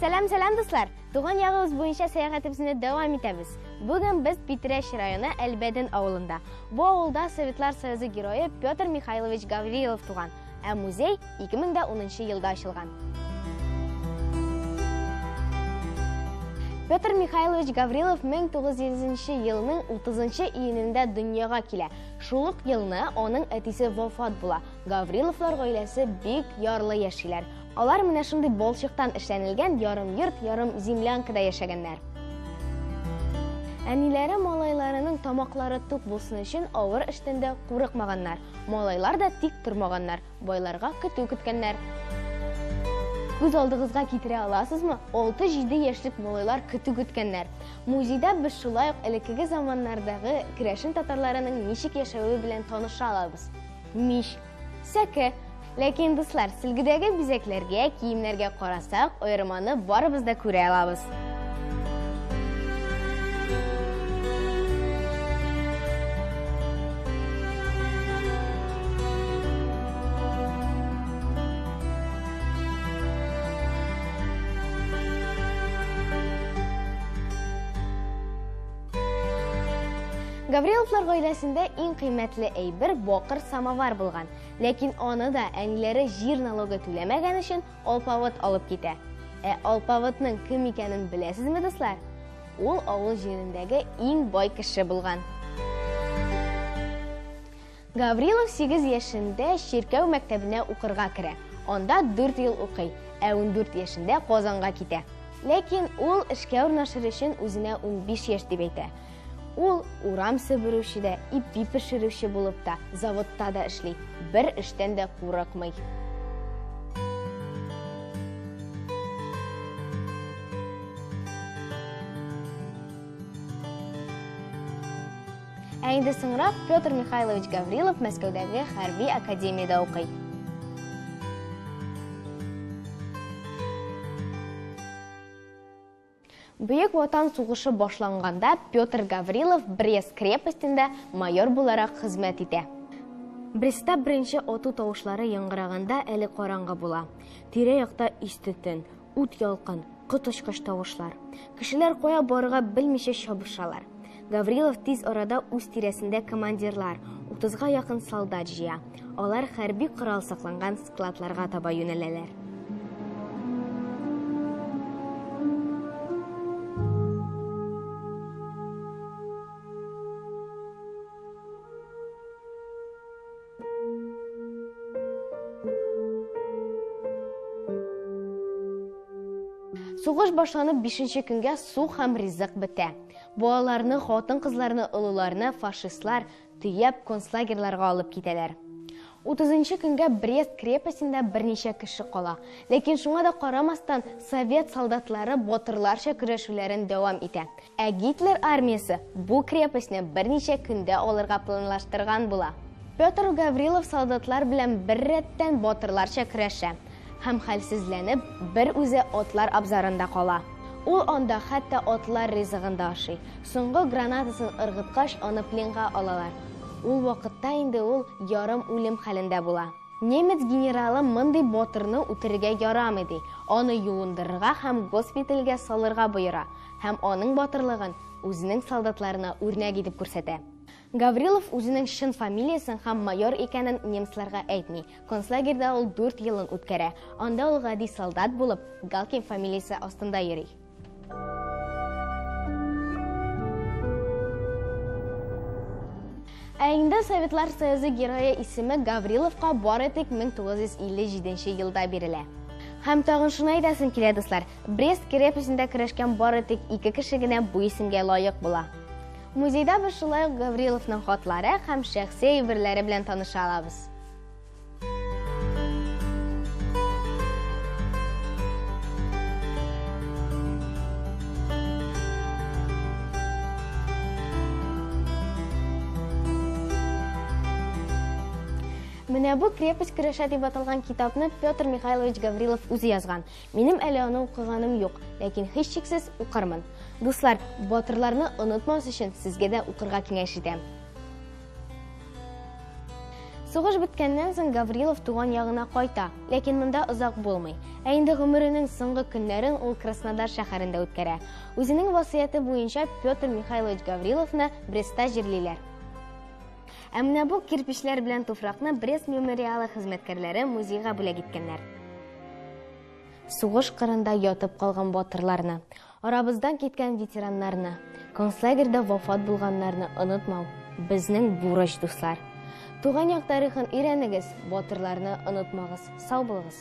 Сәлам дуслар. Туган ягыбыз буенча сәяхәтебезне дәвам итәбез. Бүген без Питрәч районы Әлбәден авылында. Бу авылда Советлар Союзы герое Петр Михайлович Гаврилов туган. Ә музей 2010 елда ачылган. Петр Михайлович Гаврилов 1900 елның 30 июнендә дөньяга килә. Шул ук елны аның әтисе вафат була. Гавриловлар гаиләсе бик ярлы яшиләр. Алар менә шундый балчыктан эшләнелгән ярым йорт, ярым землянкада яшәгәннәр. Әниләре малайларының тамаклары тук булсын өчен авыр эштән дә курыкмаганнар. Малайлар да тик тормаганнар, байларга көтү көткәннәр. Күз алдыгызга китерә аласызмы? 6-7 яшьлек малайлар көтү көткәннәр. Музейда без шулай ук элеккеге заманнардагы керәшен татарларының ничек яшәве белән таныша алабыз. Мич, сәке. Ләкин дуслар, сөлгедәге бизәкләргә, киемнәргә карасак, аерманы барыбыз да күрә алабыз. Гавриловлар гаиләсендә иң кыйммәтле әйбер бакыр самовар булган. Ләкин аны да әниләре җир налогы түләмәгән өчен алпавыт алып китә. Ә алпавытның кем икәнен беләсезме, дуслар? Ул авыл җирендәге иң бай кеше булган. Гаврилов 8 яшендә Чиркәү мәктәбенә укырга керә. Анда 4 ел укый, ә 14 яшендә Казанга китә. Ләкин ул эшкә урнашыр өчен үзенә 15 яшь дип әйтә. Ул урам себерүче дә, ипи пешерүче булып та, заводта да эшли. Бер эштән дә курыкмый. Ә инде соңрак Петр Михайлович Гаврилов Мәскәүдәге хәрби академияда укый. Бөек Ватан сугышы башланганда Петр Гаврилов Брест крепостендә майор буларак хезмәт итә. Брестта беренче ату тавышлары яңгыраганда әле караңгы була. Тирә-якта истетен, ут ялкын, кот очкыч тавышлар. Кешеләр кая барырга белмичә чабышалар. Гаврилов тиз арада үз тирәсендә командирлар, 30-га якын солдат җыя. Алар хәрби корал сакланган складларга таба юнәләләр. Сугыш башланып 5-нче көнгә су һәм ризык бетә. Балаларны, хатын-кызларны, олыларны фашистлар төяп концлагерларга алып китәләр. 30-нчы көнгә Брест крепостендә берничә кеше кала. Ләкин шуңа да карамастан совет солдатлары батырларча көрәшүләрен дәвам итә. Ә Гитлер армиясе бу крепостне берничә көндә алырга планлаштырган була. Петр Гаврилов солдатлар белән бер рәттән батырларча көрәшә. Һәм хәлсезләнеп, бер үзе атлар абзарында кала. Ул анда хәтта атлар ризыгында ашый. Соңгы гранатасын ыргыткач, аны пленга алалар. Ул вакытта инде ул ярым үлем хәлендә була. Немец генералы мондый батырны үтерергә ярамый ди. Аны юындырырга һәм госпитальгә салырга боера. Һәм аның батырлыгын үзенең солдатларына үрнәк итеп күрсәтә. Гаврилов үзенең чын фамилиясын һәм майор икәнен немецларга әйтми. Концлагерда ул 4 елын үткәрә. Анда ул гади солдат булып, Галкин фамилиясе астында йөри. Ә инде Советлар Союзы герое исеме Гавриловка бары тик 1957 елда бирелә. Һәм тагын шуны әйтәсем килә, дуслар. Брест крепостендә көрәшкән бары тик 2 кеше генә бу исемгә лаек була. Музейда без шулай ук Гавриловның хатлары һәм шәхси әйберләре белән таныша алабыз. Менә бу крепость көрәшә дип аталган китапны Петр Михайлович Гаврилов үзе язган. Минем әле аны укыганым юк, ләкин һичшиксез укырмын. Дуслар, батырларны онытмас өчен сезгә дә укырга киңәш итәм. Сугыш беткәннән соң Гаврилов туган ягына кайта, ләкин монда озак булмый. Ә инде гомеренең соңгы көннәрен ул Краснодар шәһәрендә үткәрә. Үзенең васыяте буенча Петр Михайлович Гавриловны Брестта җирлиләр. Ә менә бу кирпечләр белән туфракны Брест мемориалы хезмәткәрләре музейга бүләк иткәннәр. Сугыш кырында ятып калган батырларны, арабыздан киткән ветераннарны, концлагерьдә вафат булганнарны онытмау безнең бурыч, дуслар. Туган як тарихын өйрәнегез, батырларны онытмагыз. Сау булыгыз.